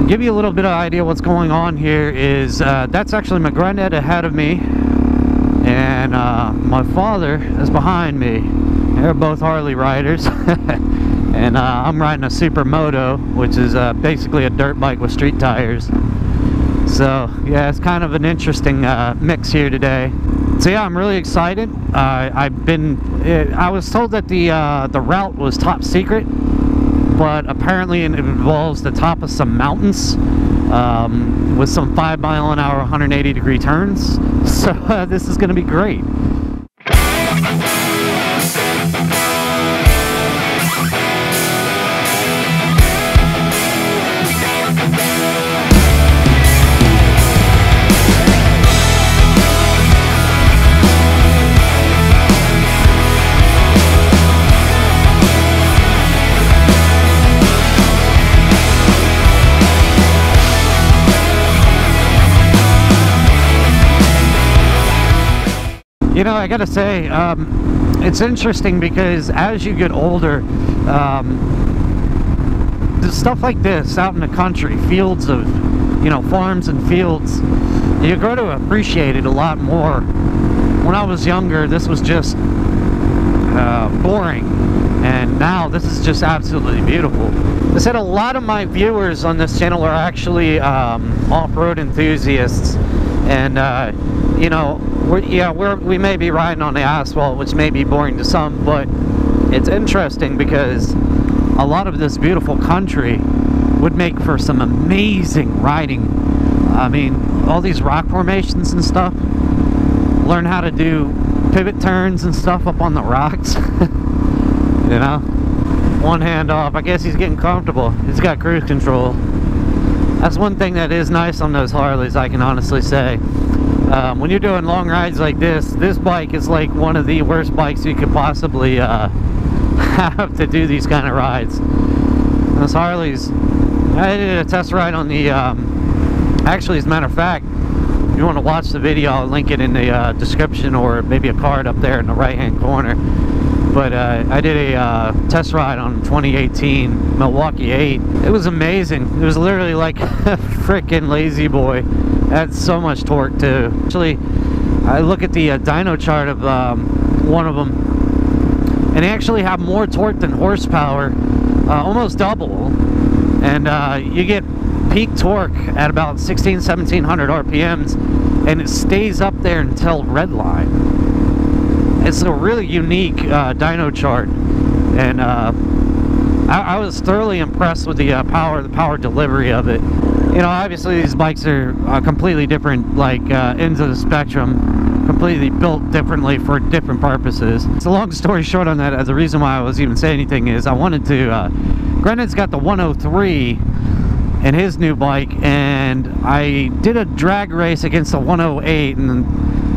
Give you a little bit of idea what's going on here is that's actually my granddad ahead of me, and my father is behind me. They're both Harley riders. And I'm riding a Supermoto, which is basically a dirt bike with street tires. So yeah, it's kind of an interesting mix here today. So yeah, I'm really excited. I was told that the route was top secret, but apparently it involves the top of some mountains with some 5-mile-an-hour 180-degree turns. So this is going to be great. You know, I gotta say, it's interesting because as you get older, stuff like this out in the country, fields of, you know, farms and fields, you grow to appreciate it a lot more. When I was younger, this was just boring, and now this is just absolutely beautiful. I said a lot of my viewers on this channel are actually off-road enthusiasts, and you know, we may be riding on the asphalt, which may be boring to some, but it's interesting because a lot of this beautiful country would make for some amazing riding. I mean, all these rock formations and stuff, learn how to do pivot turns and stuff up on the rocks. You know, one hand off. I guess he's getting comfortable. He's got cruise control. That's one thing that is nice on those Harleys, I can honestly say. When you're doing long rides like this bike is like one of the worst bikes you could possibly have to do these kind of rides. Those Harleys, I did a test ride on the, actually, as a matter of fact, if you want to watch the video, I'll link it in the description, or maybe a card up there in the right hand corner. But I did a test ride on 2018 Milwaukee 8. It was amazing. It was literally like a freaking lazy boy. Had so much torque too. Actually, I look at the dyno chart of one of them, and they actually have more torque than horsepower, almost double. And you get peak torque at about 1700 RPMs, and it stays up there until red line. It's a really unique dyno chart, and I was thoroughly impressed with the power delivery of it. You know, obviously these bikes are completely different, like ends of the spectrum, completely built differently for different purposes. So long story short on that, the reason why I was even saying anything is I wanted to, Granddad's got the 103 in his new bike, and I did a drag race against the 108, and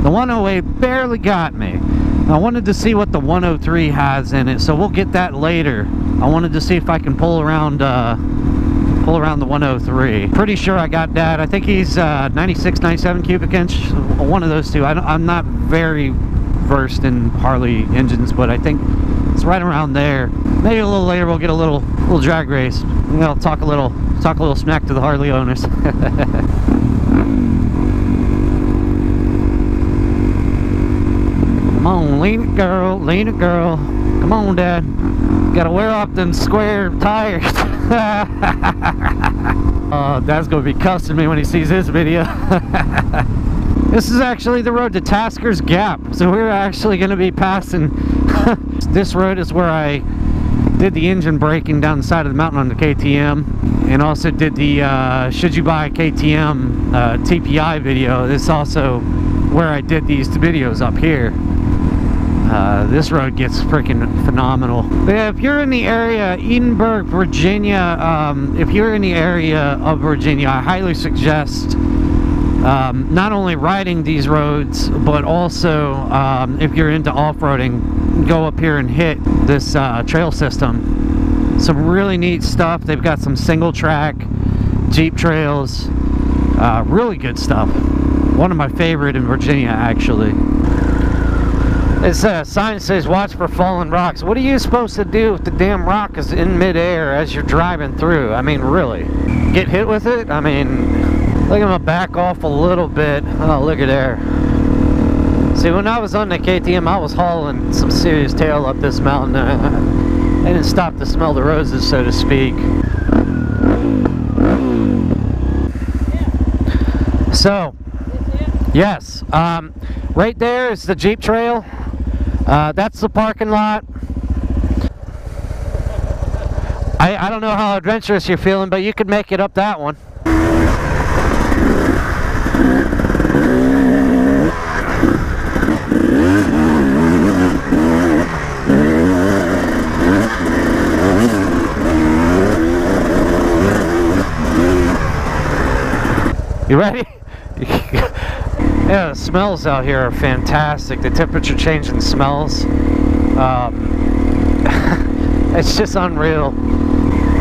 the 108 barely got me. I wanted to see what the 103 has in it, so we'll get that later. I wanted to see if I can pull around the 103. Pretty sure I got that. I think he's 96, 97 cubic inch, one of those two. I'm not very versed in Harley engines, but I think it's right around there. Maybe a little later we'll get a little drag race. You know, talk a little smack to the Harley owners. Come on, lean it, girl, lean it, girl. Come on, Dad. Gotta wear off them square tires. Oh, Dad's gonna be cussing me when he sees this video. This is actually the road to Tasker's Gap, so we're actually gonna be passing. This road is where I did the engine braking down the side of the mountain on the KTM, and also did the should you buy a KTM TPI video. This is also where I did these videos up here. This road gets freaking phenomenal. But yeah, if you're in the area, Edinburgh, Virginia, if you're in the area of Virginia, I highly suggest not only riding these roads, but also if you're into off-roading, go up here and hit this trail system. Some really neat stuff. They've got some single track Jeep trails, really good stuff. One of my favorite in Virginia, actually. This sign says watch for fallen rocks. What are you supposed to do if the damn rock is in midair as you're driving through? I mean, really. get hit with it. I mean, look, I'm gonna back off a little bit. Oh, look at there. See, when I was on the KTM, I was hauling some serious tail up this mountain. I didn't stop to smell the roses, so to speak. So, yes, right there is the Jeep trail. That's the parking lot. I don't know how adventurous you're feeling, but you could make it up that one. You ready? Yeah, the smells out here are fantastic. The temperature changing smells. It's just unreal.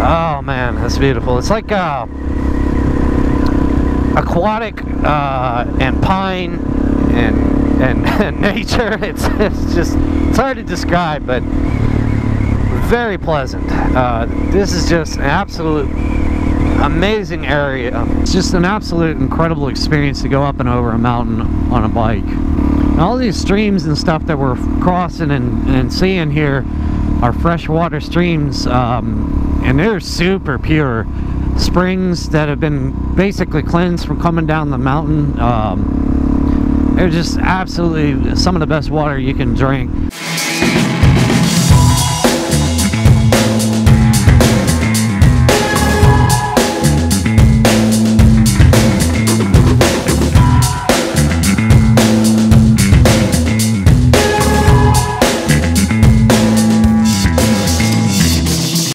Oh man, that's beautiful. It's like aquatic and pine and nature. It's hard to describe, but very pleasant. This is just an absolute amazing area. It's just an absolute incredible experience to go up and over a mountain on a bike. And all these streams and stuff that we're crossing and seeing here are freshwater streams, and they're super pure. Springs that have been basically cleansed from coming down the mountain. They're just absolutely some of the best water you can drink.